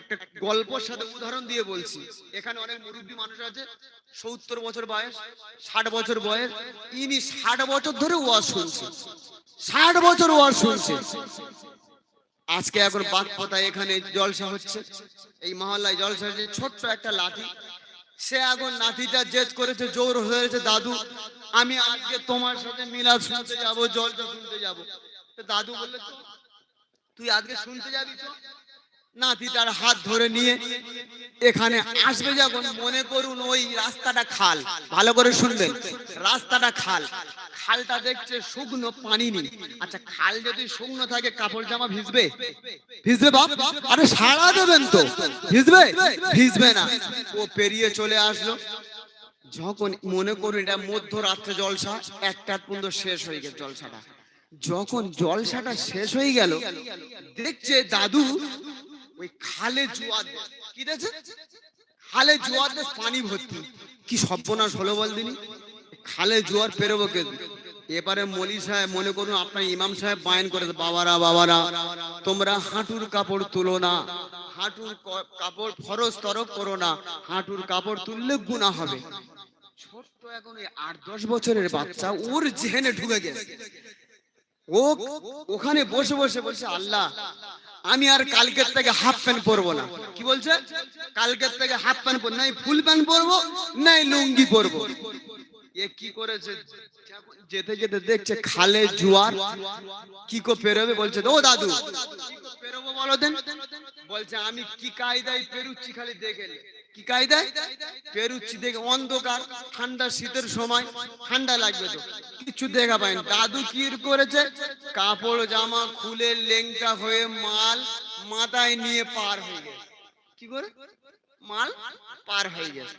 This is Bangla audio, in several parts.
একটা গল্পের সাথে উদাহরণ দিয়ে বলছি। এখানে অনেক মুরব্বী মানুষ আছে, 70 বছর বয়স, 60 বছর বয়স, ইনি 60 বছর ধরে ওয়াজ শুনছে, 60 বছর ওয়াজ শুনছে। আজকে এখন বাগপতা এখানে জলসা হচ্ছে, এই মহল্লায় জলসা হচ্ছে, ছোট্ট একটা লাঠি, সে এখন নাতিটা জেদ করেছে, জোর হয়েছে, দাদু আমি আজকে তোমার সাথে মিলাদ শুনতে যাব, জলসা শুনতে যাব। দাদু বললে তুই আজকে শুনতে যাবি তো? নাতি তার হাত ধরে নিয়ে এখানে আসবে যখন, মনে করুন ওই রাস্তাটা খাল, ভালো করে শুনবেন, রাস্তাটা খাল, খালটা দেখছে শুকনো, পানি নেই। আচ্ছা খাল যদি শুকনো থাকে কাপড় জামা ভিজবে? ভিজবে বাপ? আরে সাড়া দেবেন তো, ভিজবে? ভিজবে না। ও পেরিয়ে চলে আসলো, যখন মনে করুন এটা মধ্যরাত্রে জলসা, একটা পর্যন্ত শেষ হয়ে গেছে জলসাটা, যখন জলসাটা শেষ হয়ে গেল দেখছে দাদু ওই খালে জোয়ার, কি দেখছে? খালে জোয়ার, পানি ভর্তি। কি সর্বনাশ হলো বল দিনি, খালে জোয়ার পেরোবো কে? এবারে মলি সাহেব, মনে করুন আপনার ইমাম সাহেব বায়ান করে, বাবারা বাবারা তোমরা হাঁটুর কাপড় তুলো না, হাঁটুর কাপড় ফরজ তরফ করো না, হাঁটুর কাপড় তুললে গুনাহ হবে। ছোট্ট এখন 8-10 বছরের বাচ্চা, ওর জেহেনে ঢুকে গেছে। ও ওখানে বসে বসে বলছে আল্লাহ আমি আর কালকের থেকে হাফ প্যান্ট পরবো না। কি বলছে? কালকের থেকে হাফ প্যান্ট পরবো, নাই ফুল প্যান্ট পরবো, নাই লুঙ্গি পরবো। এ কি করেছে, যেতে যেতে দেখছে খালে জোয়ার, কি কো পেরোবে? বলছে ও দাদু কি কো পেরোবো বলো দেন? বলছে আমি কি কায়দায় পেরুচ্ছি খালি দেখে নে। কি কায়দায় পেরুচ্ছি দেখে, অন্ধকার, ঠান্ডা শীতের সময়, ঠান্ডা লাগবে তো, কিছু দেখা পায়নি। দাদু কি করেছে? কাপড় জামা খুলে লেংটা হয়ে মাল মাথায় নিয়ে পার হয়ে গেছে। কি করে? মাল পার হয়ে গেছে।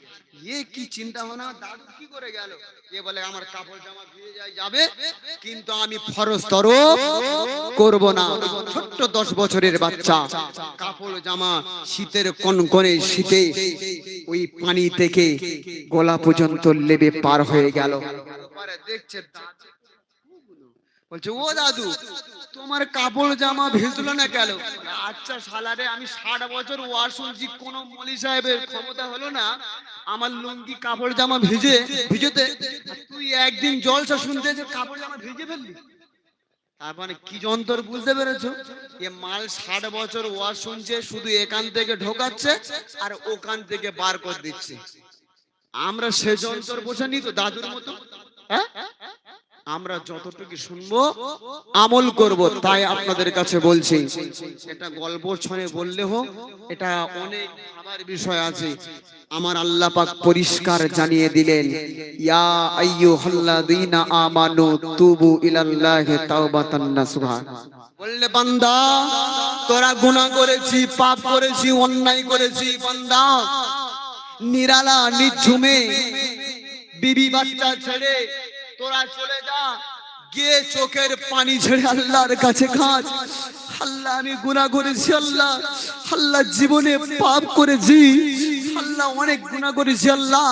এ কি চিন্তা ভাবনা, দাদু কি করে গেল? এ বলে আমার কাপড় জামা ভিজে যায় যাবে, কিন্তু আমি ফরজ তরফ করব না। ছোট্ট 10 বছরের বাচ্চা, কাপড় জামা শীতের কনকনে শীতে ওই পানি থেকে গলা পর্যন্ত লেবে পার হয়ে গেল। দেখছে বলছে ও দাদু তোমার কাপড় জামা ভিজলো না কেন? আচ্ছা শালারে, আমি 60 বছর ওয়াজ শুনছি, কোন মলি সাহেবের ক্ষমতা হলো না আমার লুঙ্গি কাপড় জামা ভিজতে, তুই একদিন জলসা শুনতে যে কাপড় জামা ভিজে ফেললি। তার মানে কি যন্ত্র, বুঝতে পেরেছো? এ মাল 60 বছর ওয়াজ শুনছে, শুধু এখান থেকে ঢোকাচ্ছে আর ওখান থেকে বার করে দিচ্ছে। আমরা সে যন্ত্র বসে নি তো দাদুর মতো, হ্যাঁ? আমরা যতটুকু শুনবো আমল করব, তাই আপনাদের কাছে বলছি। এটা গল্প ছনে বললে হোক, এটা অনেক ভাবার বিষয় আছে। আমার আল্লাহ পাক পরিষ্কার জানিয়ে দিলেন, ইয়া আইয়ুহাল্লাযীনা আমানু তুবু ইলাল্লাহি তাওবাতান নাসুহা। বললে বান্দা তোরা গুনাহ করেছি, পাপ করেছি, অন্যায় করেছি, বান্দা নিরালা নিঝুমে বিবি বাচ্চা ছেড়ে তোরা চলে যা, গিয়ে চোখের পানি ছেড়ে আল্লাহর কাছে কাঁদ। আল্লাহ আমি গুনাহ করেছি, আল্লাহ আল্লাহ জীবনে পাপ করেছি, আল্লাহ অনেক গুনাহ করেছি, আল্লাহ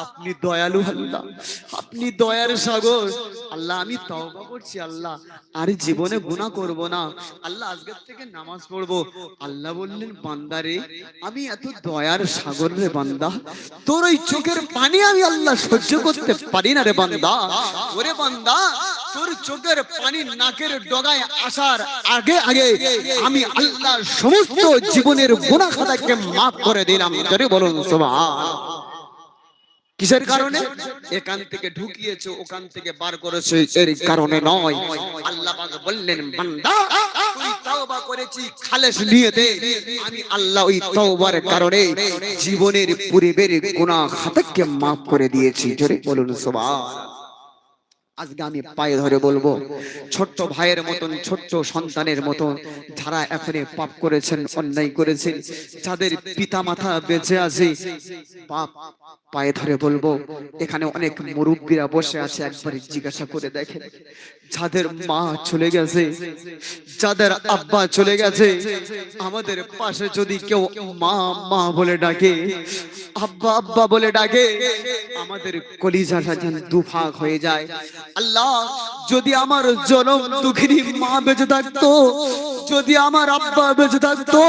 আপনি দয়ালু, আল্লাহ আপনি দয়ার সাগর, আল্লাহ আমি তওবা করছি, আল্লাহ আর জীবনে গুনাহ করব না, আল্লাহ আজকের থেকে নামাজ পড়বো। আল্লাহ বললেন বান্দারে আমি এত দয়ার সাগর রে বান্দা, তোর ওই চোখের পানি আমি আল্লাহ সহ্য করতে পারি না রে বান্দা। ওরে বান্দা তোর চোখের পানি নাকের ডগায় আসার আগে আগে আমি আল্লাহ সমস্ত জীবনের গুনাহ খাতাকে মাফ করে দিলাম। জোরে বলুন সুবহানাল্লাহ। কিসের কারণে? এখান থেকে ঢুকিয়েছে, ওখান থেকে বার করেছে, এর কারণে নয়। আল্লাহ পাক বললেন বান্দা তুই তওবা করেছিস খালেস নিয়তে, আমি আল্লাহ ওই তওবার কারণে জীবনের পূর্বের গুনাহ খাতাকে মাফ করে দিয়েছি। জোরে বলুন সুবহানাল্লাহ। আজকে আমি পায়ে ধরে বলবো, ছোট্ট ভাইয়ের মতন, ছোট্ট সন্তানের মতন যারা এখনো পাপ করেছেন, অন্যায় করেছেন, যাদের পিতা মাতা বেঁচে আছে, পাপ পায়ে ধরে বলবো, এখানে অনেক মুরব্বীরা বসে আছে, একবার জিজ্ঞাসা করে দেখেন, যাদের মা চলে গেছে, যাদের আব্বা চলে গেছে, আমাদের পাশে যদি কেউ মা মা বলে ডাকে, আব্বা আব্বা বলে ডাকে, আমাদের কলিজাটা যেন দুভাগ হয়ে যায়। আল্লাহ যদি আমার জনম দুঃখিনী মা বেঁচে থাকতো, যদি আমার আব্বা বেঁচে থাকতো,